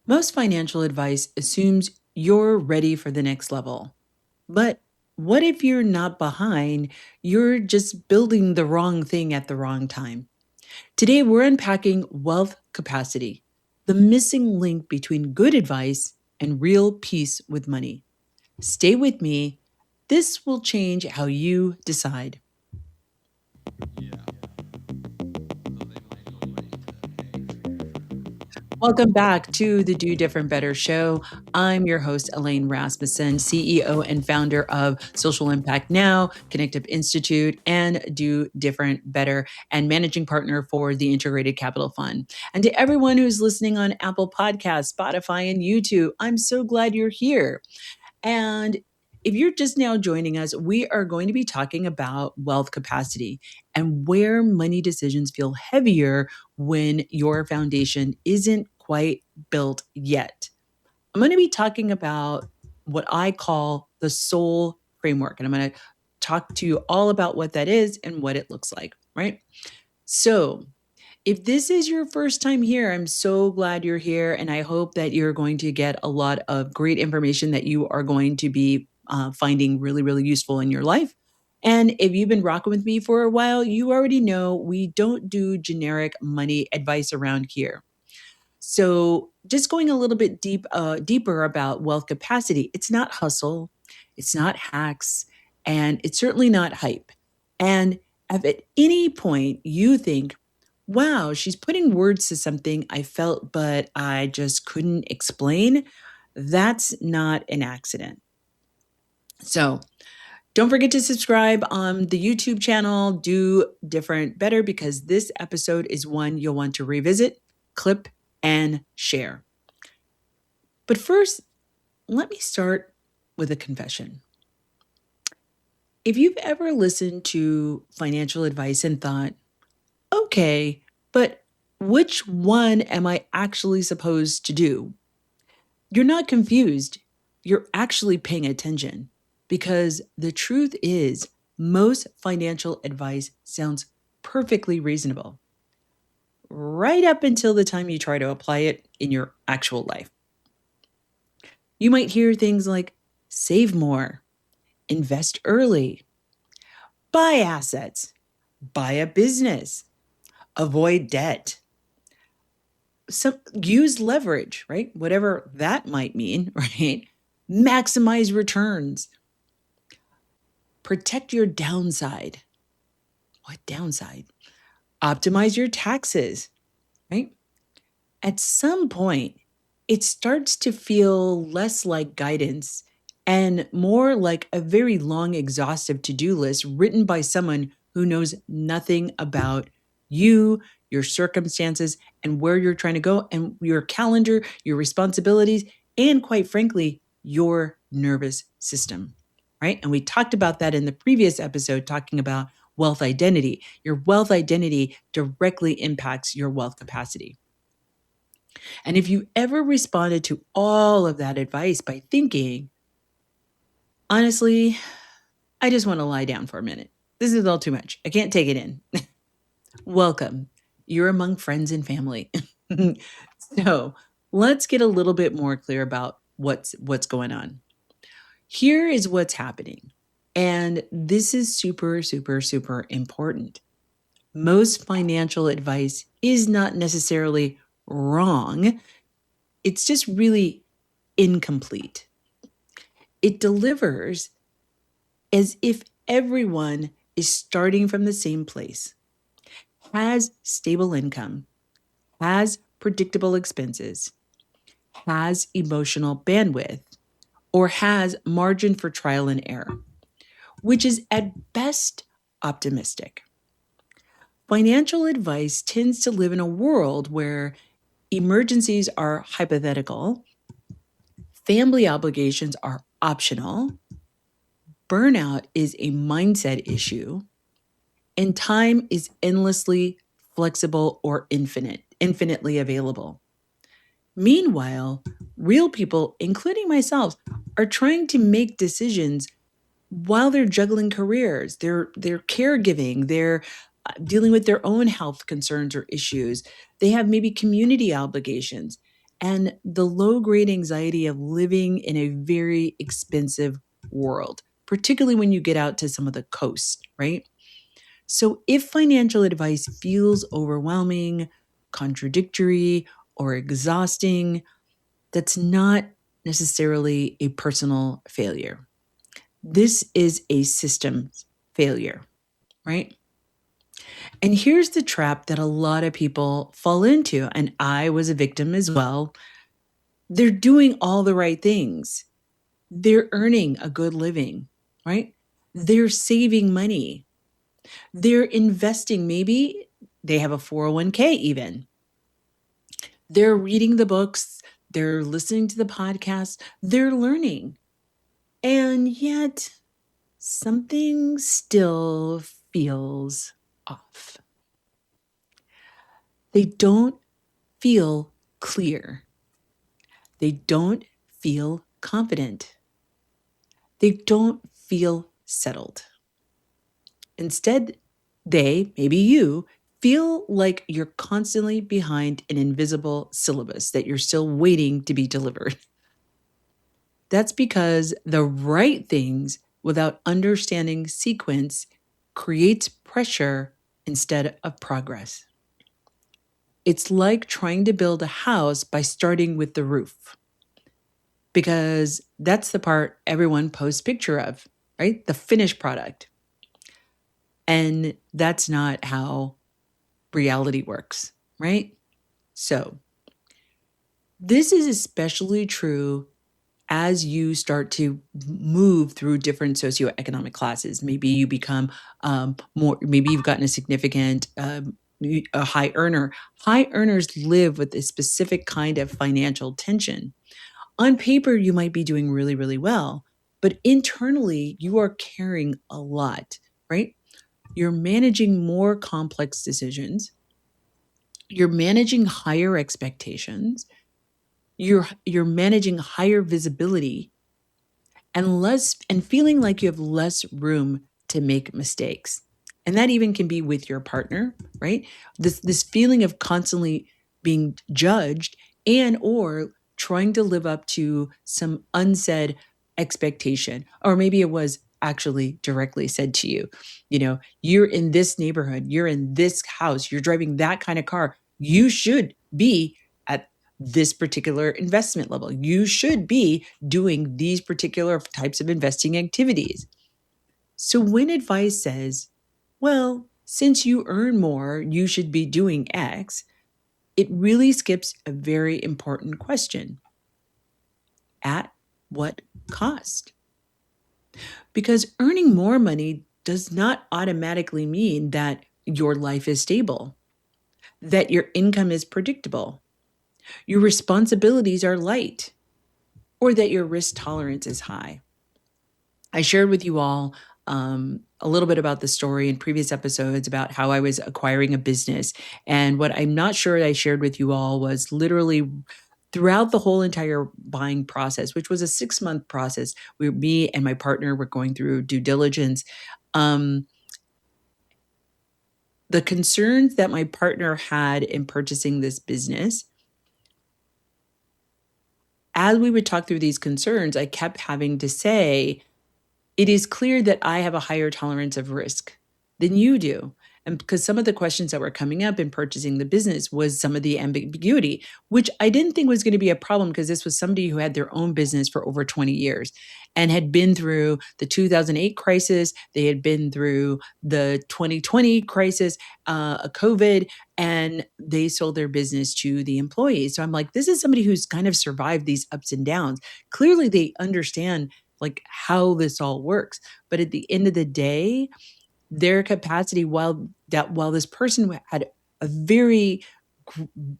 Most financial advice assumes you're ready for the next level. But what if you're not behind? You're just building the wrong thing at the wrong time. Today, we're unpacking wealth capacity, the missing link between good advice and real peace with money. Stay with me. This will change how you decide. Welcome back to the Do.Different.Better Show. I'm your host, Elaine Rasmussen, CEO and founder of Social Impact Now, Connective Institute, and Do Different Better, and managing partner for the Integrated Capital Fund. And to everyone who's listening on Apple Podcasts, Spotify, and YouTube, I'm so glad you're here. And if you're just now joining us, we are going to be talking about wealth capacity and where money decisions feel heavier when your foundation isn't quite built yet. I'm going to be talking about what I call the soul framework, and I'm going to talk to you all about what that is and what it looks like, right? So, if this is your first time here, I'm so glad you're here. And I hope that you're going to get a lot of great information that you are going to be finding really, really useful in your life. And if you've been rocking with me for a while, you already know we don't do generic money advice around here. So, just going a little bit deeper about wealth capacity, it's not hustle, it's not hacks, and it's certainly not hype. And if at any point you think, wow, she's putting words to something I felt, but I just couldn't explain, that's not an accident. So, don't forget to subscribe on the YouTube channel, Do Different Better, because this episode is one you'll want to revisit, clip, and share. But first, let me start with a confession. If you've ever listened to financial advice and thought, okay, but which one am I actually supposed to do? You're not confused. You're actually paying attention because the truth is, most financial advice sounds perfectly reasonable, right up until the time you try to apply it in your actual life. You might hear things like save more, invest early, buy assets, buy a business, avoid debt, use leverage, right? Whatever that might mean, right? Maximize returns, protect your downside. What downside? Optimize your taxes, right? At some point, it starts to feel less like guidance and more like a very long, exhaustive to-do list written by someone who knows nothing about you, your circumstances, and where you're trying to go, and your calendar, your responsibilities, and quite frankly, your nervous system, right? And we talked about that in the previous episode, talking about wealth identity. Your wealth identity directly impacts your wealth capacity. And if you ever responded to all of that advice by thinking, honestly, I just want to lie down for a minute. This is all too much. I can't take it in. Welcome. You're among friends and family. So let's get a little bit more clear about what's going on. Here is what's happening. And this is super, super, super important. Most financial advice is not necessarily wrong. It's just really incomplete. It delivers as if everyone is starting from the same place, has stable income, has predictable expenses, has emotional bandwidth, or has margin for trial and error, which is at best optimistic. Financial advice tends to live in a world where emergencies are hypothetical, family obligations are optional, burnout is a mindset issue, and time is endlessly flexible or infinitely available. Meanwhile, real people, including myself, are trying to make decisions while they're juggling careers. They're caregiving, they're dealing with their own health concerns or issues. They have maybe community obligations. and the low grade anxiety of living in a very expensive world, particularly when you get out to some of the coast, right? So if financial advice feels overwhelming, contradictory, or exhausting, that's not necessarily a personal failure. This is a systems failure, right? And here's the trap that a lot of people fall into, and I was a victim as well. They're doing all the right things. They're earning a good living, right? They're saving money. They're investing. Maybe they have a 401k even. They're reading the books. They're listening to the podcast. They're learning. And yet, something still feels off. They don't feel clear. They don't feel confident. They don't feel settled. Instead, they, maybe you, feel like you're constantly behind an invisible syllabus that you're still waiting to be delivered. That's because the right things without understanding sequence creates pressure instead of progress. It's like trying to build a house by starting with the roof, because that's the part everyone posts picture of, right? The finished product. And that's not how reality works, right? So this is especially true as you start to move through different socioeconomic classes. Maybe you become more, maybe you've gotten a significant, a high earner. High earners live with a specific kind of financial tension. On paper, you might be doing really, really well, but internally, you are carrying a lot, right? You're managing more complex decisions. You're managing higher expectations. You're managing higher visibility and feeling like you have less room to make mistakes. And that even can be with your partner, right? This feeling of constantly being judged and or trying to live up to some unsaid expectation, or maybe it was actually directly said to you. You know, you're in this neighborhood, you're in this house, you're driving that kind of car. You should be at this particular investment level. You should be doing these particular types of investing activities. So when advice says, well, since you earn more, you should be doing X, it really skips a very important question. At what cost? Because earning more money does not automatically mean that your life is stable, that your income is predictable, your responsibilities are light, or that your risk tolerance is high. I shared with you all a little bit about the story in previous episodes about how I was acquiring a business. And what I'm not sure I shared with you all was literally throughout the whole entire buying process, which was a 6-month process, me and my partner were going through due diligence. The concerns that my partner had in purchasing this business, as we would talk through these concerns, I kept having to say, it is clear that I have a higher tolerance of risk than you do. And because some of the questions that were coming up in purchasing the business was some of the ambiguity, which I didn't think was going to be a problem because this was somebody who had their own business for over 20 years and had been through the 2008 crisis. They had been through the 2020 crisis, COVID, and they sold their business to the employees. So I'm like, this is somebody who's kind of survived these ups and downs. Clearly, they understand like how this all works. But at the end of the day, their capacity, while this person had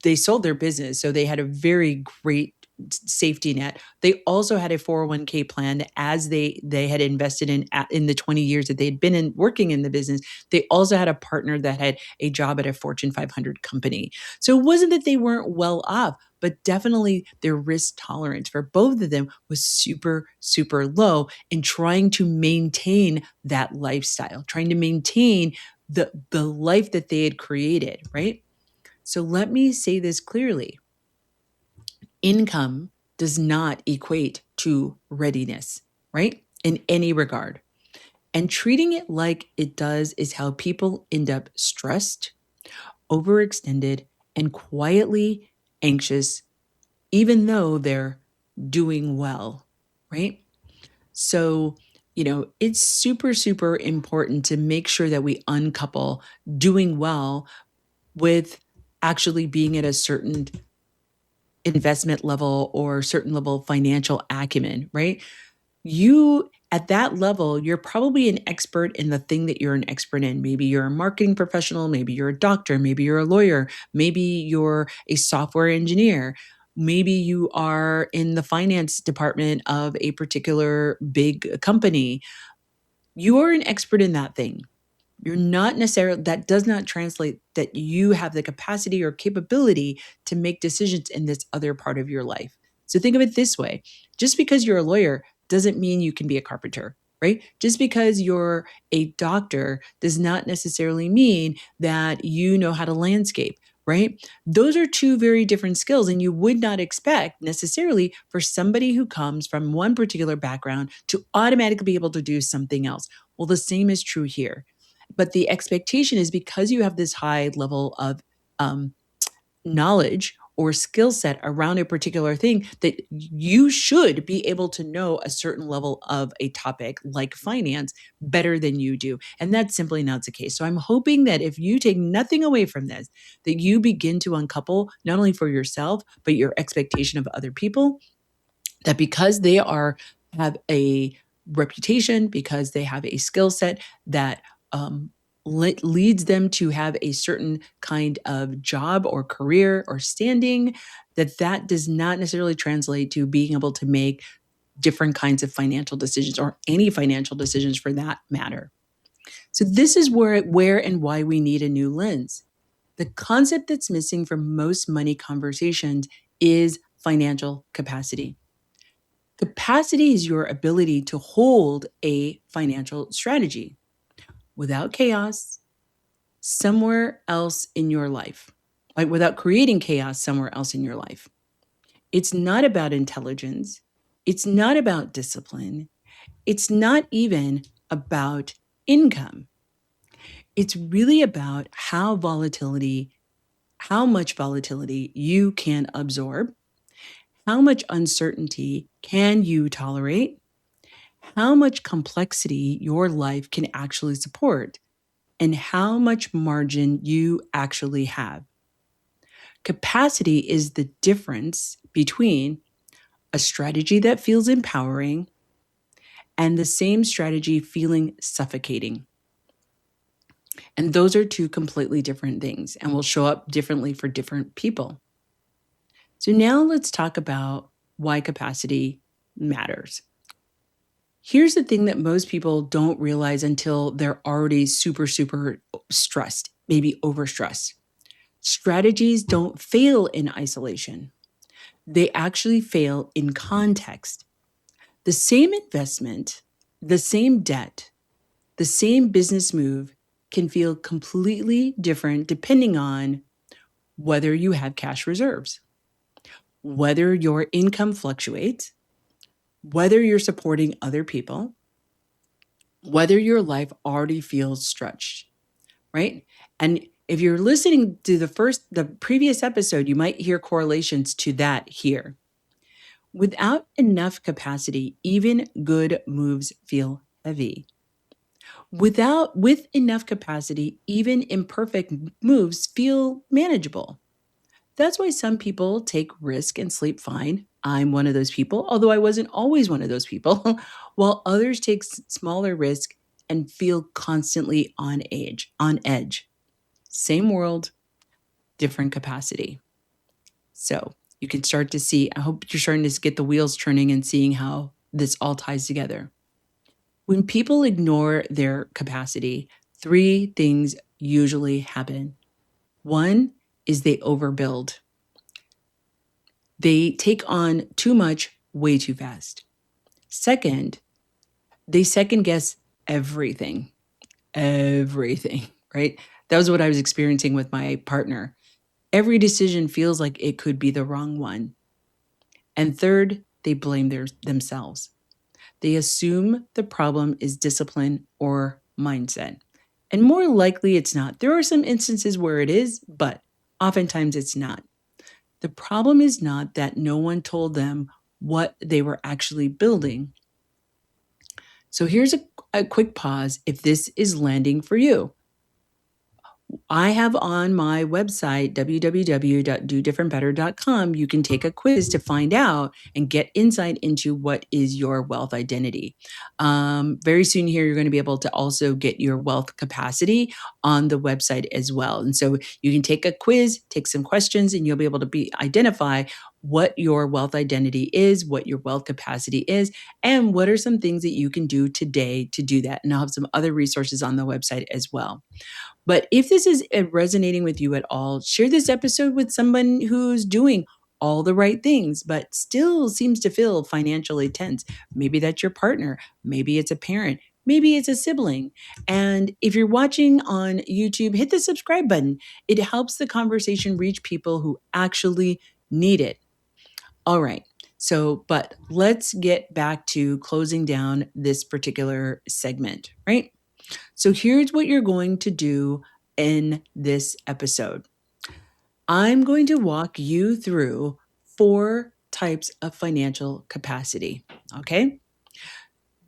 they sold their business, so they had a very great safety net. They also had a 401k plan as they had invested in the 20 years that they had been working in the business. They also had a partner that had a job at a Fortune 500 company. So it wasn't that they weren't well off, but definitely their risk tolerance for both of them was super, super low in trying to maintain that lifestyle, trying to maintain the life that they had created, right? So let me say this clearly. income does not equate to readiness, right? In any regard. And treating it like it does is how people end up stressed, overextended, and quietly anxious, even though they're doing well, right? So, it's super, super important to make sure that we uncouple doing well with actually being at a certain investment level or certain level of financial acumen, right? You, at that level, you're probably an expert in the thing that you're an expert in. Maybe you're a marketing professional, maybe you're a doctor, maybe you're a lawyer, maybe you're a software engineer. Maybe you are in the finance department of a particular big company. You are an expert in that thing. You're not necessarily, that does not translate that you have the capacity or capability to make decisions in this other part of your life. So think of it this way. Just because you're a lawyer doesn't mean you can be a carpenter, right? Just because you're a doctor does not necessarily mean that you know how to landscape, right? Those are two very different skills, and you would not expect necessarily for somebody who comes from one particular background to automatically be able to do something else. Well, the same is true here. But the expectation is because you have this high level of knowledge or skill set around a particular thing that you should be able to know a certain level of a topic like finance better than you do. And that's simply not the case. So I'm hoping that if you take nothing away from this, that you begin to uncouple not only for yourself, but your expectation of other people, that because they have a reputation, because they have a skill set that leads them to have a certain kind of job or career or standing, that does not necessarily translate to being able to make different kinds of financial decisions or any financial decisions for that matter. So this is where and why we need a new lens. The concept that's missing from most money conversations is financial capacity. Capacity is your ability to hold a financial strategy without chaos somewhere else in your life, like without creating chaos somewhere else in your life. It's not about intelligence. It's not about discipline. It's not even about income. It's really about how much volatility you can absorb, how much uncertainty can you tolerate, how much complexity your life can actually support, and how much margin you actually have. Capacity is the difference between a strategy that feels empowering and the same strategy feeling suffocating. And those are two completely different things and will show up differently for different people. So now let's talk about why capacity matters. Here's the thing that most people don't realize until they're already super, super stressed, maybe overstressed. Strategies don't fail in isolation. They actually fail in context. The same investment, the same debt, the same business move can feel completely different depending on whether you have cash reserves, whether your income fluctuates, whether you're supporting other people, whether your life already feels stretched, right? And if you're listening to the previous episode, you might hear correlations to that here. Without enough capacity, even good moves feel heavy. With enough capacity, even imperfect moves feel manageable. That's why some people take risk and sleep fine. I'm one of those people, although I wasn't always one of those people, while others take smaller risk and feel constantly on edge. Same world, different capacity. So you can start to see, I hope you're starting to get the wheels turning and seeing how this all ties together. When people ignore their capacity, three things usually happen. One is they overbuild. They take on too much way too fast. Second, they second guess everything, right? That was what I was experiencing with my partner. Every decision feels like it could be the wrong one. And third, they blame themselves. They assume the problem is discipline or mindset. And more likely it's not. There are some instances where it is, but oftentimes it's not. The problem is not that no one told them what they were actually building. So here's a quick pause if this is landing for you. I have on my website, www.Do.Different.Better.com, you can take a quiz to find out and get insight into what is your wealth identity. Very soon here, you're going to be able to also get your wealth capacity on the website as well. And so you can take a quiz, take some questions, and you'll be able to identify what your wealth identity is, what your wealth capacity is, and what are some things that you can do today to do that. And I'll have some other resources on the website as well. But if this is resonating with you at all, share this episode with someone who's doing all the right things, but still seems to feel financially tense. Maybe that's your partner. Maybe it's a parent. Maybe it's a sibling. And if you're watching on YouTube, hit the subscribe button. It helps the conversation reach people who actually need it. All right. But let's get back to closing down this particular segment, right? So here's what you're going to do in this episode. I'm going to walk you through 4 types of financial capacity, okay?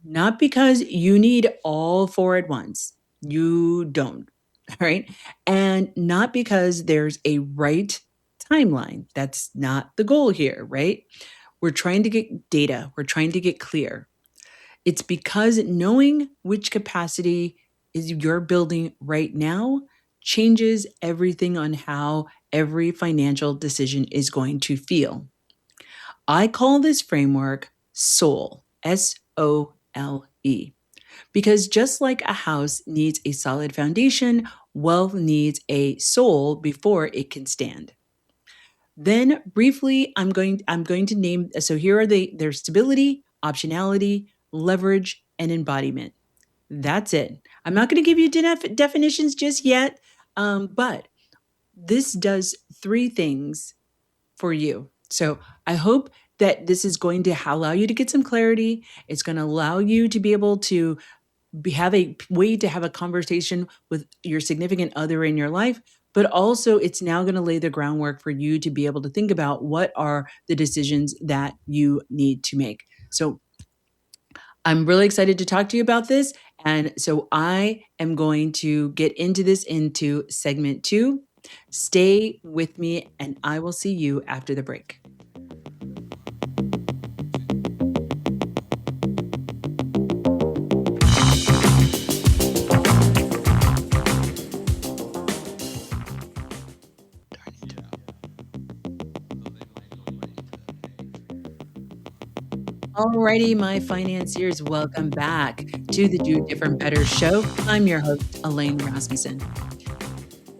Not because you need all 4 at once. You don't, all right? And not because there's a right timeline. That's not the goal here, right? We're trying to get data. We're trying to get clear. It's because knowing which capacity is you're building right now changes everything on how every financial decision is going to feel. I call this framework SOLE, SOLE, because just like a house needs a solid foundation, wealth needs a soul before it can stand. Then briefly, I'm going to name, so here are there's stability, optionality, leverage, and embodiment. That's it. I'm not going to give you definitions just yet, but this does 3 things for you. So I hope that this is going to allow you to get some clarity. It's going to allow you to be able to have a way to have a conversation with your significant other in your life, but also it's now going to lay the groundwork for you to be able to think about what are the decisions that you need to make. So I'm really excited to talk to you about this. And so I am going to get into this into segment 2. Stay with me and I will see you after the break. Alrighty, my financiers, welcome back to the Do Different Better Show. I'm your host, Elaine Rasmussen.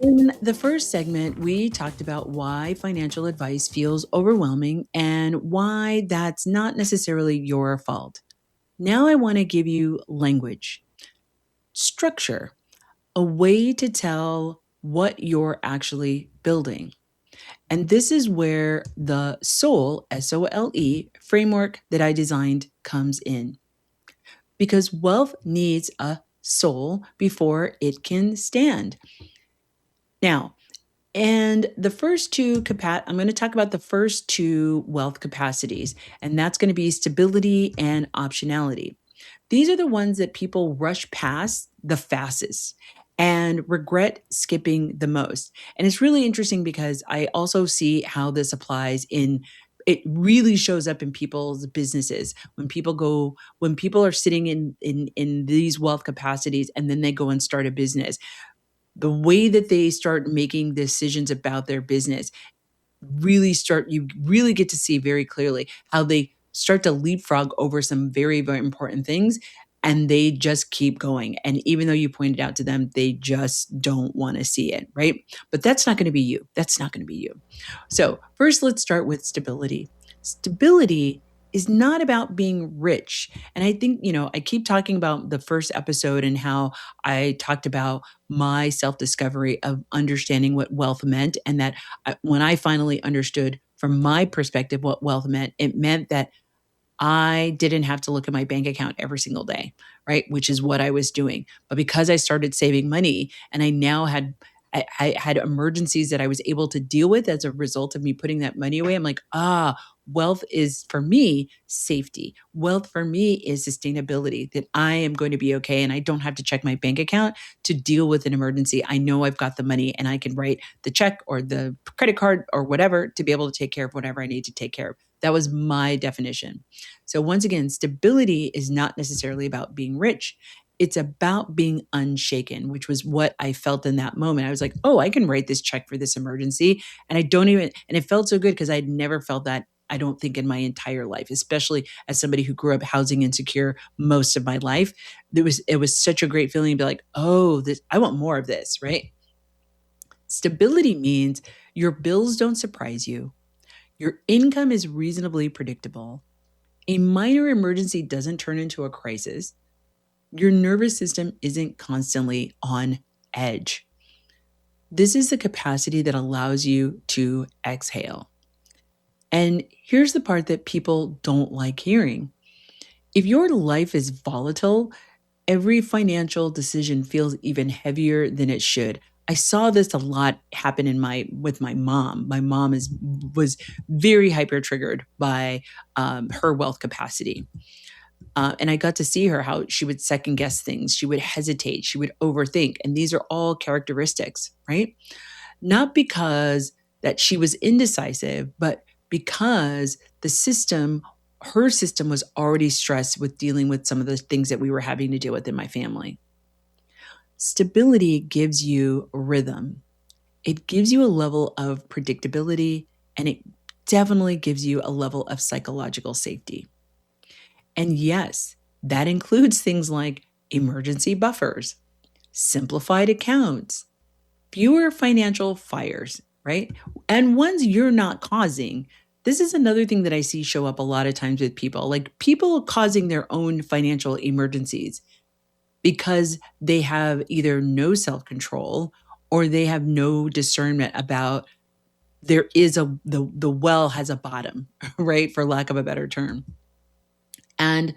In the first segment, we talked about why financial advice feels overwhelming and why that's not necessarily your fault. Now I want to give you language, structure, a way to tell what you're actually building. And this is where the SOLE, SOLE, framework that I designed comes in. Because wealth needs a soul before it can stand. Now, and the first 2, I'm going to talk about the first 2 wealth capacities, and that's going to be stability and optionality. These are the ones that people rush past the fastest and regret skipping the most. And it's really interesting because I also see how this applies it really shows up in people's businesses when people are sitting in these wealth capacities and then they go and start a business. The way that they start making decisions about their business you really get to see very clearly how they start to leapfrog over some very, very important things and they just keep going. And even though you pointed out to them, they just don't want to see it, right? But that's not going to be you. That's not going to be you. So first, let's start with stability. Stability is not about being rich. And I think, I keep talking about the first episode and how I talked about my self-discovery of understanding what wealth meant. And that when I finally understood from my perspective, what wealth meant, it meant that I didn't have to look at my bank account every single day, right? Which is what I was doing. But because I started saving money and I now I had emergencies that I was able to deal with as a result of me putting that money away. I'm like, wealth is for me safety. Wealth for me is sustainability, that I am going to be okay and I don't have to check my bank account to deal with an emergency. I know I've got the money and I can write the check or the credit card or whatever to be able to take care of whatever I need to take care of. That was my definition. So once again, stability is not necessarily about being rich. It's about being unshaken, which was what I felt in that moment. I was like, oh, I can write this check for this emergency. And it felt so good because I'd never felt that, I don't think, in my entire life, especially as somebody who grew up housing insecure most of my life. It was such a great feeling to be like, oh, I want more of this, right? Stability means your bills don't surprise you. Your income is reasonably predictable. A minor emergency doesn't turn into a crisis. Your nervous system isn't constantly on edge. This is the capacity that allows you to exhale. And here's the part that people don't like hearing. If your life is volatile, every financial decision feels even heavier than it should. I saw this a lot happen with my mom. My mom was very hyper triggered by her wealth capacity. And I got to see her, how she would second guess things. She would hesitate. She would overthink. And these are all characteristics, right? Not because that she was indecisive, but because her system was already stressed with dealing with some of the things that we were having to deal with in my family. Stability gives you rhythm. It gives you a level of predictability, and it definitely gives you a level of psychological safety. And yes, that includes things like emergency buffers, simplified accounts, fewer financial fires, right? And ones you're not causing. This is another thing that I see show up a lot of times with people, like people causing their own financial emergencies because they have either no self-control or they have no discernment about the well has a bottom, right? For lack of a better term. And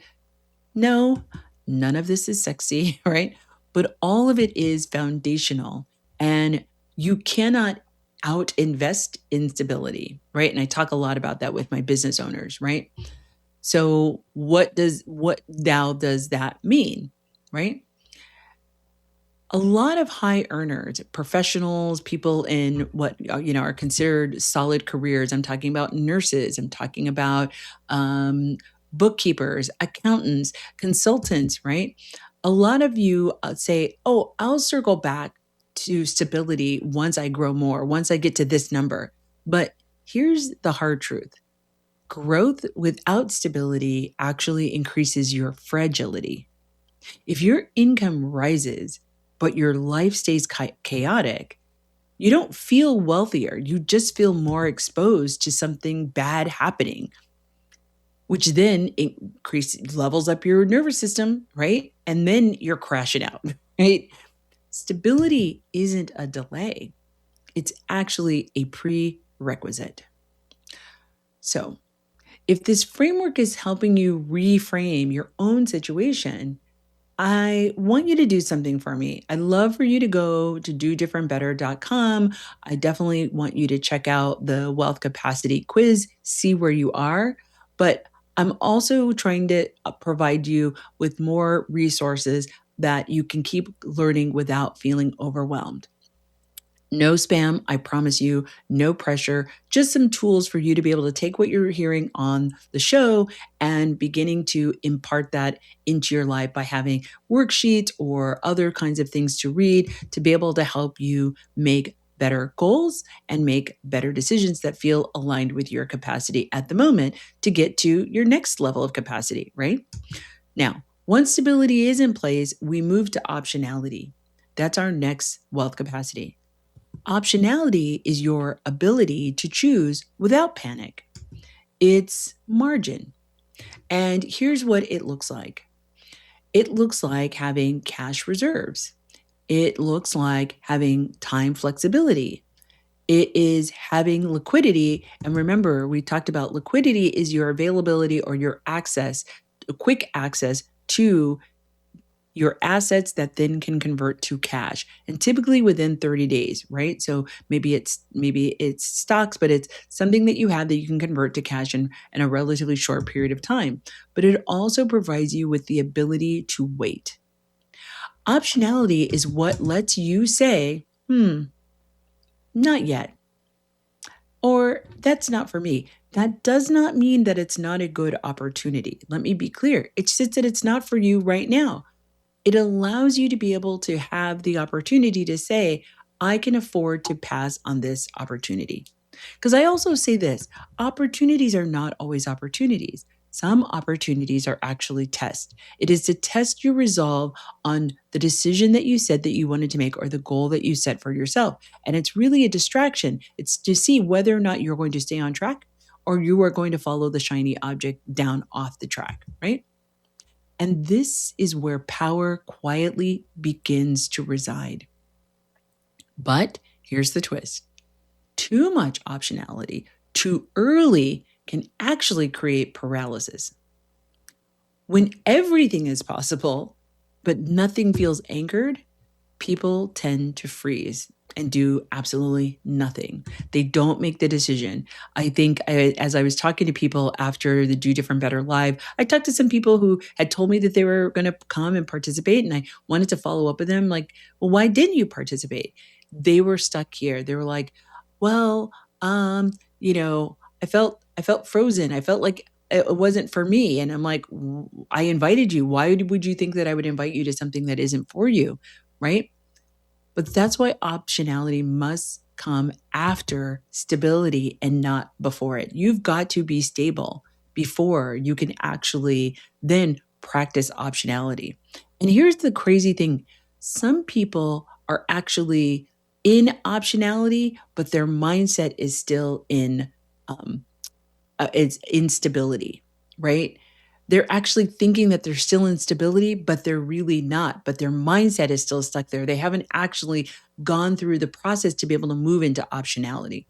no, none of this is sexy, right? But all of it is foundational, and you cannot out invest in stability, right? And I talk a lot about that with my business owners, right? So what now does that mean, right? A lot of high earners, professionals, people in what are considered solid careers. I'm talking about nurses. I'm talking about bookkeepers, accountants, consultants, right? A lot of you say, oh, I'll circle back to stability once I grow more, once I get to this number. But here's the hard truth. Growth without stability actually increases your fragility. If your income rises, but your life stays chaotic, you don't feel wealthier. You just feel more exposed to something bad happening, which then levels up your nervous system, right? And then you're crashing out, right? Stability isn't a delay. It's actually a prerequisite. So if this framework is helping you reframe your own situation, I want you to do something for me. I'd love for you to go to Do.Different.Better.com. I definitely want you to check out the wealth capacity quiz, see where you are. But I'm also trying to provide you with more resources that you can keep learning without feeling overwhelmed. No spam, I promise you, no pressure, just some tools for you to be able to take what you're hearing on the show and beginning to impart that into your life by having worksheets or other kinds of things to read to be able to help you make better goals and make better decisions that feel aligned with your capacity at the moment to get to your next level of capacity, right? Now, once stability is in place, we move to optionality. That's our next wealth capacity. Optionality is your ability to choose without panic. It's margin. And here's what it looks like. It looks like having cash reserves. It looks like having time flexibility. It is having liquidity. And remember, we talked about liquidity is your availability or your access, quick access to your assets that then can convert to cash, and typically within 30 days, right? So maybe it's stocks, but it's something that you have that you can convert to cash in a relatively short period of time. But it also provides you with the ability to wait. Optionality is what lets you say, not yet, or that's not for me. That does not mean that it's not a good opportunity. Let me be clear. It's just that it's not for you right now. It allows you to be able to have the opportunity to say, I can afford to pass on this opportunity. Because I also say this, opportunities are not always opportunities. Some opportunities are actually tests. It is to test your resolve on the decision that you said that you wanted to make or the goal that you set for yourself. And it's really a distraction. It's to see whether or not you're going to stay on track or you are going to follow the shiny object down off the track, right? And this is where power quietly begins to reside. But here's the twist. Too much optionality too early can actually create paralysis. When everything is possible, but nothing feels anchored, people tend to freeze and do absolutely nothing. They don't make the decision. I think as I was talking to people after the Do Different Better Live, I talked to some people who had told me that they were going to come and participate, and I wanted to follow up with them like, well, why didn't you participate? They were stuck here. They were like, well, I felt frozen. I felt like it wasn't for me. And I'm like, I invited you. Why would you think that I would invite you to something that isn't for you? Right? But that's why optionality must come after stability and not before it. You've got to be stable before you can actually then practice optionality. And here's the crazy thing. Some people are actually in optionality, but their mindset is still in it's instability, right? They're actually thinking that they're still in stability, but they're really not. But their mindset is still stuck there. They haven't actually gone through the process to be able to move into optionality.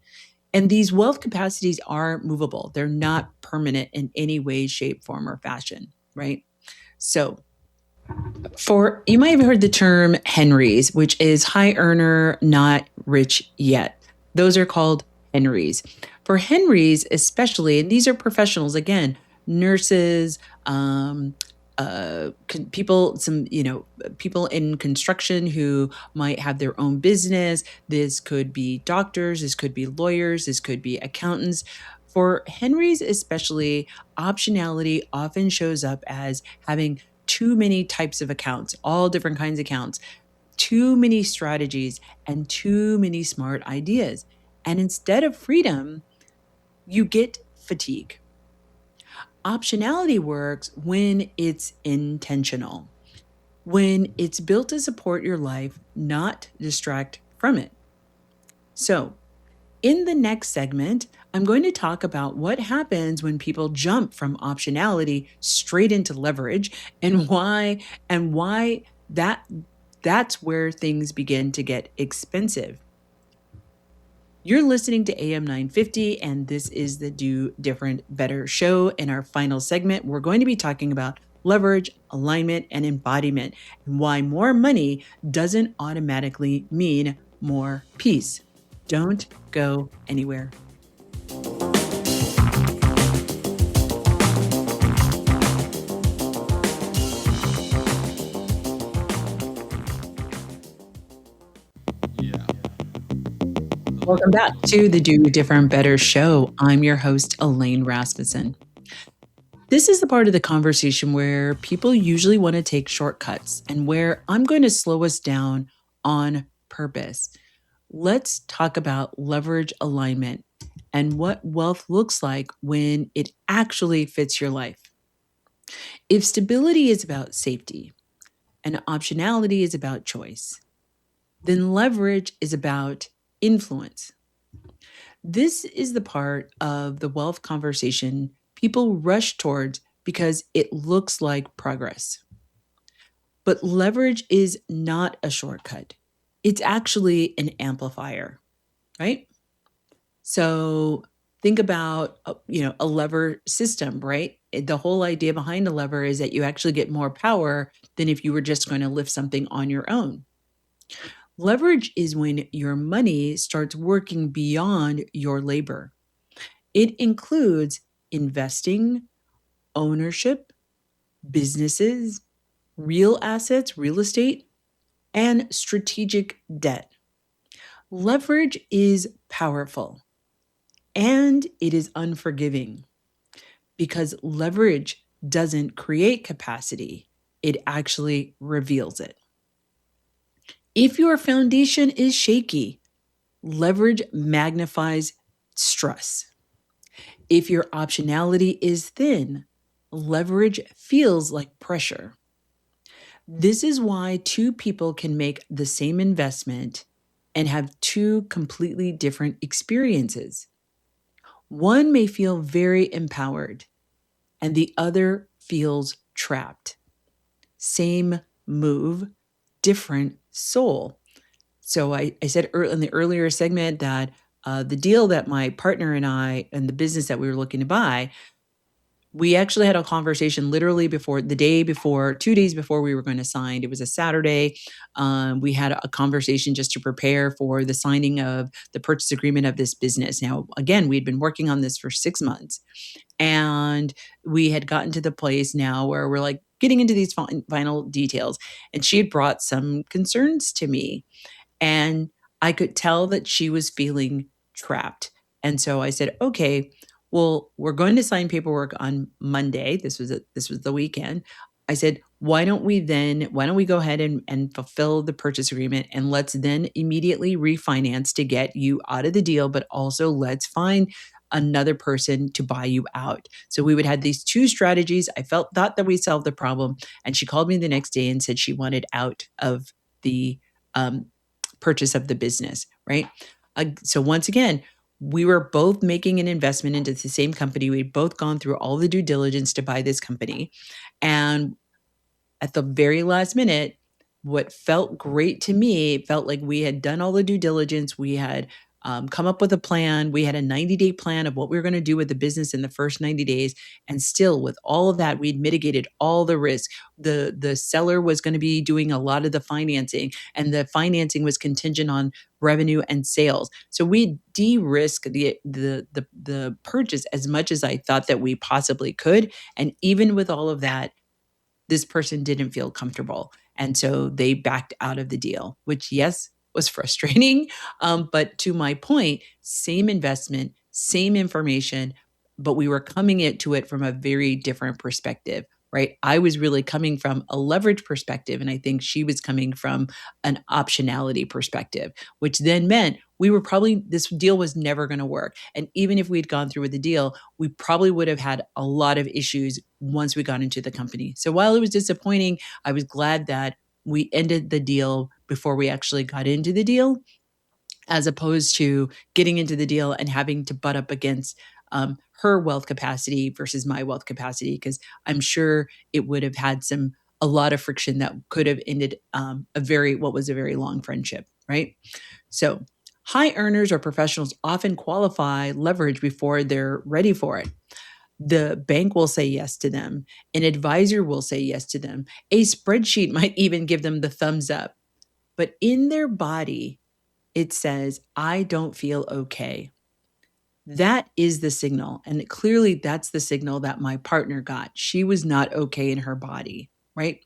And these wealth capacities are movable. They're not permanent in any way, shape, form, or fashion, right? So you might have heard the term Henrys, which is high earner, not rich yet. Those are called Henrys. For Henrys, especially, and these are professionals, again, nurses, people, people in construction who might have their own business. This could be doctors, this could be lawyers, this could be accountants. For Henrys, especially, optionality often shows up as having too many types of accounts, all different kinds of accounts, too many strategies, and too many smart ideas. And instead of freedom, you get fatigue. Optionality works when it's intentional, when it's built to support your life, not distract from it. So, in the next segment, I'm going to talk about what happens when people jump from optionality straight into leverage and why that's where things begin to get expensive. You're listening to AM 950, and this is the Do Different Better Show. In our final segment, we're going to be talking about leverage, alignment, and embodiment, and why more money doesn't automatically mean more peace. Don't go anywhere. Welcome back to the Do Different Better Show. I'm your host, Elaine Rasmussen. This is the part of the conversation where people usually want to take shortcuts and where I'm going to slow us down on purpose. Let's talk about leverage alignment and what wealth looks like when it actually fits your life. If stability is about safety and optionality is about choice, then leverage is about influence. This is the part of the wealth conversation people rush towards because it looks like progress. But leverage is not a shortcut. It's actually an amplifier, right? So think about, a lever system, right? The whole idea behind a lever is that you actually get more power than if you were just going to lift something on your own. Leverage is when your money starts working beyond your labor. It includes investing, ownership, businesses, real assets, real estate, and strategic debt. Leverage is powerful and it is unforgiving because leverage doesn't create capacity, it actually reveals it. If your foundation is shaky, leverage magnifies stress. If your optionality is thin, leverage feels like pressure. This is why two people can make the same investment and have two completely different experiences. One may feel very empowered, and the other feels trapped. Same move, different soul. So I said in the earlier segment that the deal that my partner and I and the business that we were looking to buy, we actually had a conversation literally before the day before, 2 days before we were going to sign. It was a Saturday. We had a conversation just to prepare for the signing of the purchase agreement of this business. Now, again, we'd been working on this for 6 months, and we had gotten to the place now where we're like getting into these final details. And she had brought some concerns to me, and I could tell that she was feeling trapped. And so I said, okay, well, we're going to sign paperwork on Monday. This was the weekend. I said, why don't we go ahead and fulfill the purchase agreement, and let's then immediately refinance to get you out of the deal, but also let's find another person to buy you out. So we would have these two strategies. I thought that we solved the problem. And she called me the next day and said she wanted out of the purchase of the business, right? So once again, we were both making an investment into the same company. We'd both gone through all the due diligence to buy this company. And at the very last minute, what felt great to me, it felt like we had done all the due diligence. We had come up with a plan. We had a 90-day plan of what we were going to do with the business in the first 90 days. And still, with all of that, we'd mitigated all the risk. The seller was going to be doing a lot of the financing, and the financing was contingent on revenue and sales. So we de-risked the purchase as much as I thought that we possibly could. And even with all of that, this person didn't feel comfortable. And so they backed out of the deal, which, yes, was frustrating. But to my point, same investment, same information, but we were coming to it from a very different perspective, right? I was really coming from a leverage perspective, and I think she was coming from an optionality perspective, which then meant this deal was never going to work. And even if we'd gone through with the deal, we probably would have had a lot of issues once we got into the company. So while it was disappointing, I was glad that we ended the deal before we actually got into the deal, as opposed to getting into the deal and having to butt up against her wealth capacity versus my wealth capacity, because I'm sure it would have had a lot of friction that could have ended what was a very long friendship, right? So high earners or professionals often qualify leverage before they're ready for it. The bank will say yes to them. An advisor will say yes to them. A spreadsheet might even give them the thumbs up. But in their body, it says, I don't feel okay. That is the signal. And clearly, that's the signal that my partner got. She was not okay in her body, right?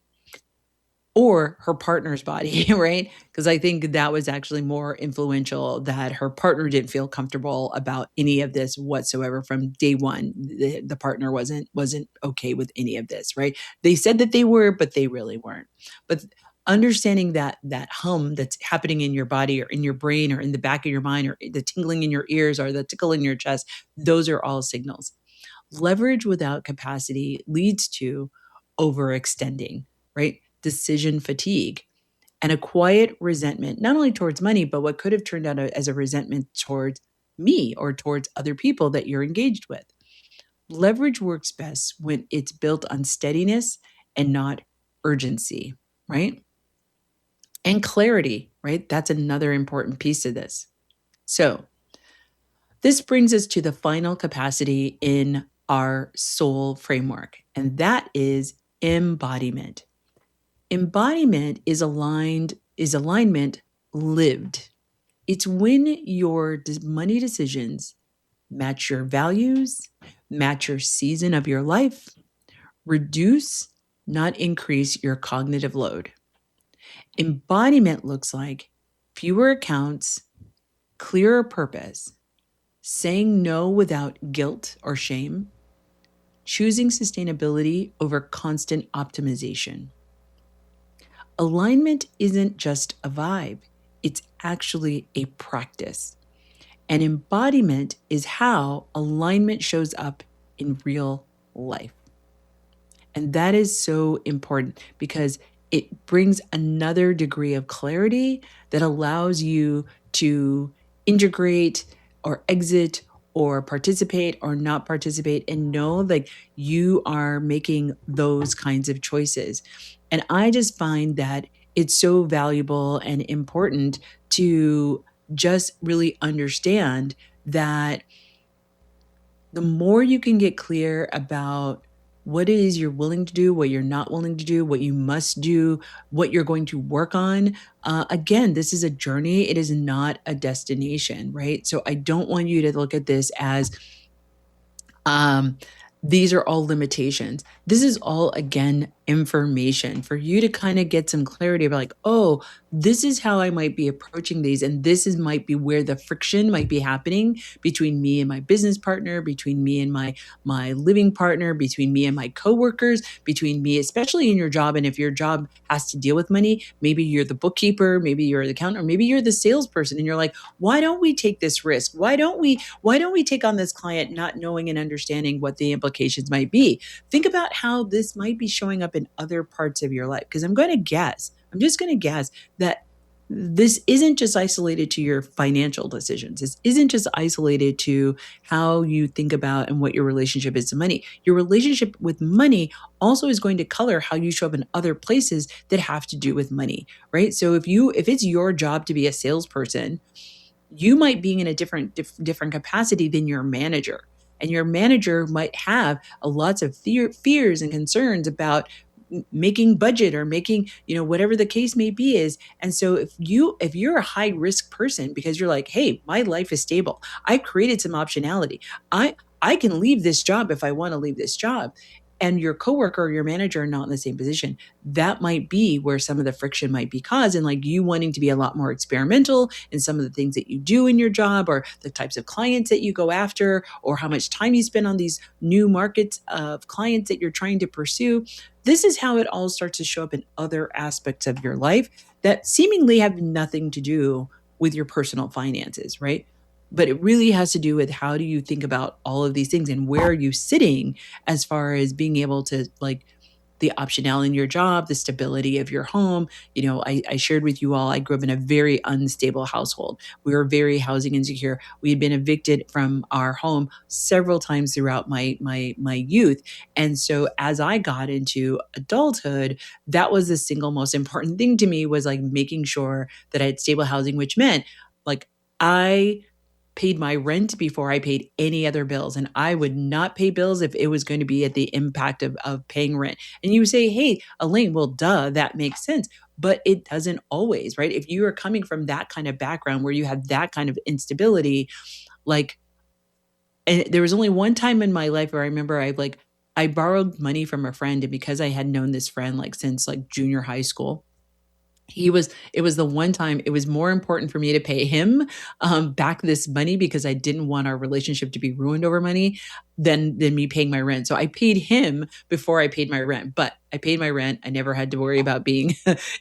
Or her partner's body, right? Because I think that was actually more influential, that her partner didn't feel comfortable about any of this whatsoever from day one. The partner wasn't okay with any of this, right? They said that they were, but they really weren't. But understanding that hum that's happening in your body or in your brain or in the back of your mind or the tingling in your ears or the tickle in your chest, those are all signals. Leverage without capacity leads to overextending, right? Decision fatigue, and a quiet resentment, not only towards money, but what could have turned out as a resentment towards me or towards other people that you're engaged with. Leverage works best when it's built on steadiness and not urgency, right? And clarity, right? That's another important piece of this. So This brings us to the final capacity in our soul framework, and that is embodiment. Embodiment is alignment lived. It's when your money decisions match your values, match your season of your life, reduce, not increase your cognitive load. Embodiment looks like fewer accounts, clearer purpose, saying no without guilt or shame, choosing sustainability over constant optimization. Alignment isn't just a vibe, it's actually a practice. And embodiment is how alignment shows up in real life. And that is so important because it brings another degree of clarity that allows you to integrate or exit or participate or not participate and know like you are making those kinds of choices. And I just find that it's so valuable and important to just really understand that the more you can get clear about what it is you're willing to do, what you're not willing to do, what you must do, what you're going to work on. Again, this is a journey. It is not a destination, right? So I don't want you to look at this as these are all limitations. This is all, again, information for you to kind of get some clarity about like, oh, this is how I might be approaching these. And this is might be where the friction might be happening between me and my business partner, between me and my living partner, between me and my coworkers, between me, especially in your job. And if your job has to deal with money, maybe you're the bookkeeper, maybe you're the accountant, or maybe you're the salesperson. And you're like, why don't we take this risk? Why don't we take on this client not knowing and understanding what the implications might be? Think about how this might be showing up in other parts of your life. Because I'm just going to guess that this isn't just isolated to your financial decisions. This isn't just isolated to how you think about and what your relationship is to money. Your relationship with money also is going to color how you show up in other places that have to do with money, right? So if it's your job to be a salesperson, you might be in a different capacity than your manager. And your manager might have lots of fears and concerns about making budget or making, whatever the case may be is. And so if you're a high risk person because you're like, hey, my life is stable, I created some optionality, I can leave this job if I want to leave this job, and your coworker or your manager are not in the same position, that might be where some of the friction might be caused. And like you wanting to be a lot more experimental in some of the things that you do in your job, or the types of clients that you go after, or how much time you spend on these new markets of clients that you're trying to pursue. This is how it all starts to show up in other aspects of your life that seemingly have nothing to do with your personal finances, right? But it really has to do with how do you think about all of these things and where are you sitting as far as being able to like the optionality in your job, the stability of your home. I shared with you all, I grew up in a very unstable household. We were very housing insecure. We had been evicted from our home several times throughout my youth. And so as I got into adulthood, that was the single most important thing to me, was like making sure that I had stable housing, which meant like I paid my rent before I paid any other bills. And I would not pay bills if it was going to be at the impact of paying rent. And you say, hey, Elaine, well, duh, that makes sense. But it doesn't always, right? If you are coming from that kind of background where you have that kind of instability, like, and there was only one time in my life where I remember I borrowed money from a friend. And because I had known this friend like since like junior high school, it was the one time it was more important for me to pay him back this money because I didn't want our relationship to be ruined over money than me paying my rent. So I paid him before I paid my rent, but I paid my rent. I never had to worry about being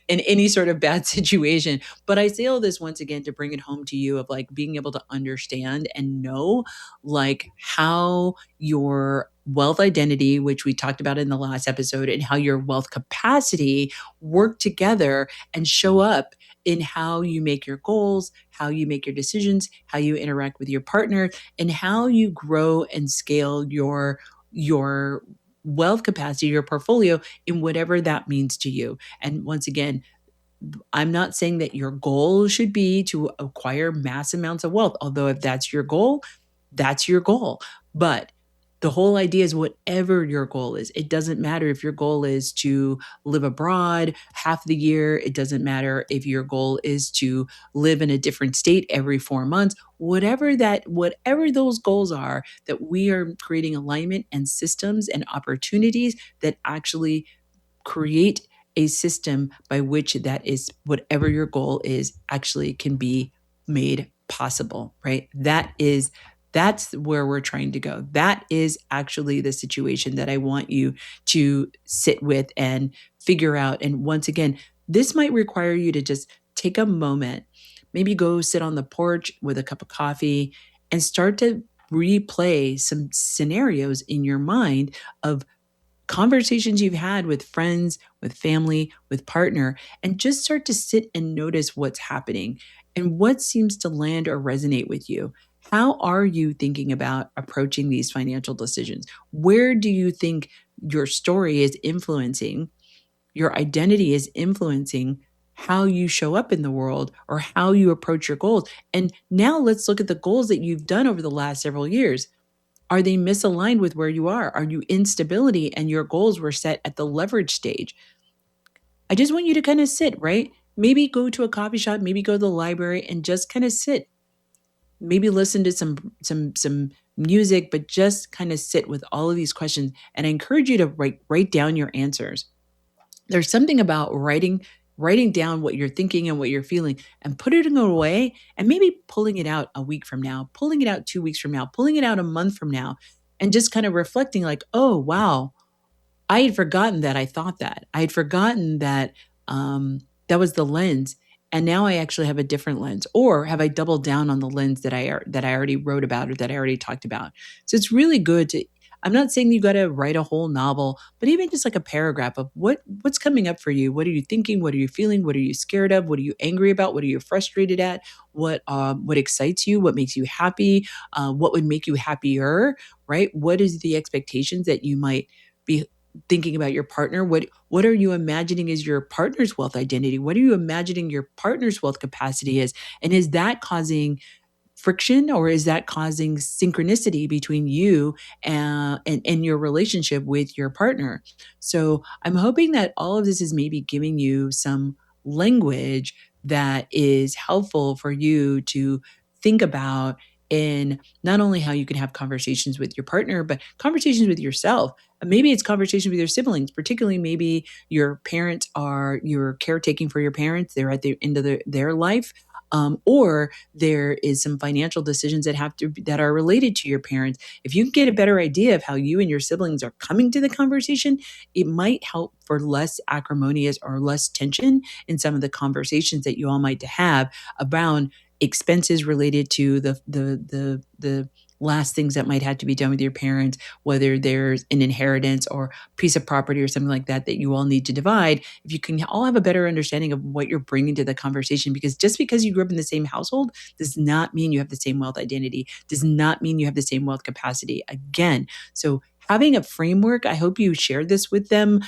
in any sort of bad situation. But I say all this once again to bring it home to you of like being able to understand and know like how your wealth identity, which we talked about in the last episode, and how your wealth capacity work together and show up in how you make your goals, how you make your decisions, how you interact with your partner, and how you grow and scale your wealth capacity, your portfolio, in whatever that means to you. And once again, I'm not saying that your goal should be to acquire mass amounts of wealth, although if that's your goal, that's your goal. But the whole idea is whatever your goal is, it doesn't matter if your goal is to live abroad half the year. It doesn't matter if your goal is to live in a different state every 4 months, whatever those goals are, that we are creating alignment and systems and opportunities that actually create a system by which that is whatever your goal is actually can be made possible, right? That's where we're trying to go. That is actually the situation that I want you to sit with and figure out. And once again, this might require you to just take a moment, maybe go sit on the porch with a cup of coffee and start to replay some scenarios in your mind of conversations you've had with friends, with family, with partner, and just start to sit and notice what's happening and what seems to land or resonate with you. How are you thinking about approaching these financial decisions? Where do you think your story is influencing, your identity is influencing how you show up in the world or how you approach your goals? And now let's look at the goals that you've done over the last several years. Are they misaligned with where you are? Are you in stability and your goals were set at the leverage stage? I just want you to kind of sit, right? Maybe go to a coffee shop, maybe go to the library and just kind of sit. Maybe listen to some music, but just kind of sit with all of these questions. And I encourage you to write down your answers. There's something about writing down what you're thinking and what you're feeling and putting it away and maybe pulling it out a week from now, pulling it out 2 weeks from now, pulling it out a month from now, and just kind of reflecting like, oh, wow, I had forgotten that I thought that. I had forgotten that that was the lens. And now I actually have a different lens. Or have I doubled down on the lens that I already wrote about or that I already talked about? So it's really good to, I'm not saying you got to write a whole novel, but even just like a paragraph of what's coming up for you. What are you thinking? What are you feeling? What are you scared of? What are you angry about? What are you frustrated at? What excites you? What makes you happy? What would make you happier? Right? What is the expectations that you might be thinking about your partner? What are you imagining is your partner's wealth identity? What are you imagining your partner's wealth capacity is? And is that causing friction or is that causing synchronicity between you and your relationship with your partner? So I'm hoping that all of this is maybe giving you some language that is helpful for you to think about in not only how you can have conversations with your partner, but conversations with yourself. Maybe it's conversations with your siblings, particularly maybe you're caretaking for your parents. They're at the end of their life. Or there is some financial decisions that are related to your parents. If you can get a better idea of how you and your siblings are coming to the conversation, it might help for less acrimonious or less tension in some of the conversations that you all might have around expenses related to the last things that might have to be done with your parents, whether there's an inheritance or piece of property or something like that you all need to divide. If you can all have a better understanding of what you're bringing to the conversation, because just because you grew up in the same household does not mean you have the same wealth identity, does not mean you have the same wealth capacity. Again, so having a framework, I hope you share this with them,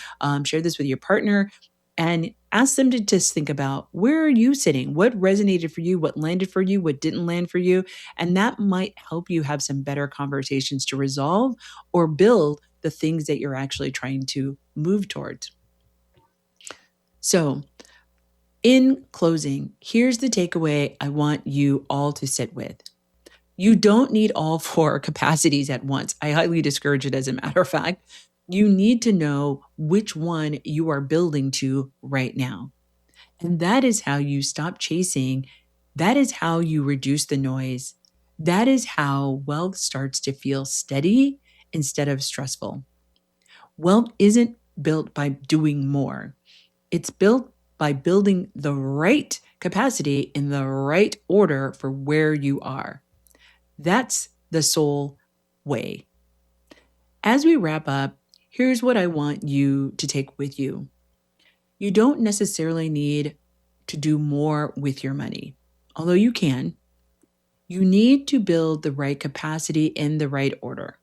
share this with your partner, and ask them to just think about, where are you sitting? What resonated for you? What landed for you? What didn't land for you? And that might help you have some better conversations to resolve or build the things that you're actually trying to move towards. So in closing, here's the takeaway I want you all to sit with. You don't need all 4 capacities at once. I highly discourage it, as a matter of fact. You need to know which one you are building to right now. And that is how you stop chasing. That is how you reduce the noise. That is how wealth starts to feel steady instead of stressful. Wealth isn't built by doing more. It's built by building the right capacity in the right order for where you are. That's the soul way. As we wrap up, here's what I want you to take with you. You don't necessarily need to do more with your money, although you can. You need to build the right capacity in the right order.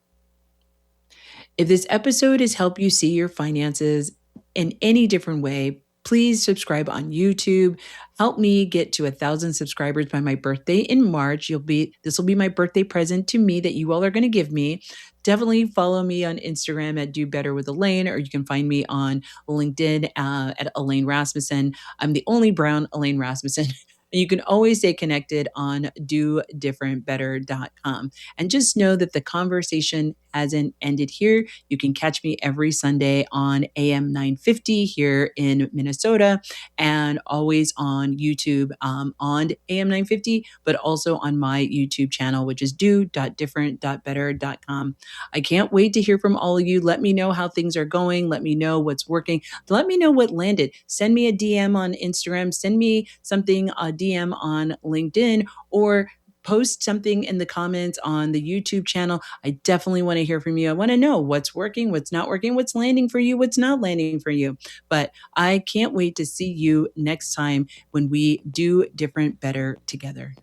If this episode has helped you see your finances in any different way, Please subscribe on YouTube. Help me get to 1,000 subscribers by my birthday in March. This will be my birthday present to me that you all are going to give me. Definitely follow me on Instagram at Do Better with Elaine, or you can find me on LinkedIn at Elaine Rasmussen. I'm the only brown Elaine Rasmussen. And you can always stay connected on Do.Different.Better.com. And just know that the conversation hasn't ended here. You can catch me every Sunday on AM 950 here in Minnesota, and always on YouTube on AM 950, but also on my YouTube channel, which is do.different.better.com. I can't wait to hear from all of you. Let me know how things are going. Let me know what's working. Let me know what landed. Send me a DM on Instagram. Send me something, a DM on LinkedIn, or post something in the comments on the YouTube channel. I definitely want to hear from you. I want to know what's working, what's not working, what's landing for you, what's not landing for you. But I can't wait to see you next time when we do different better together.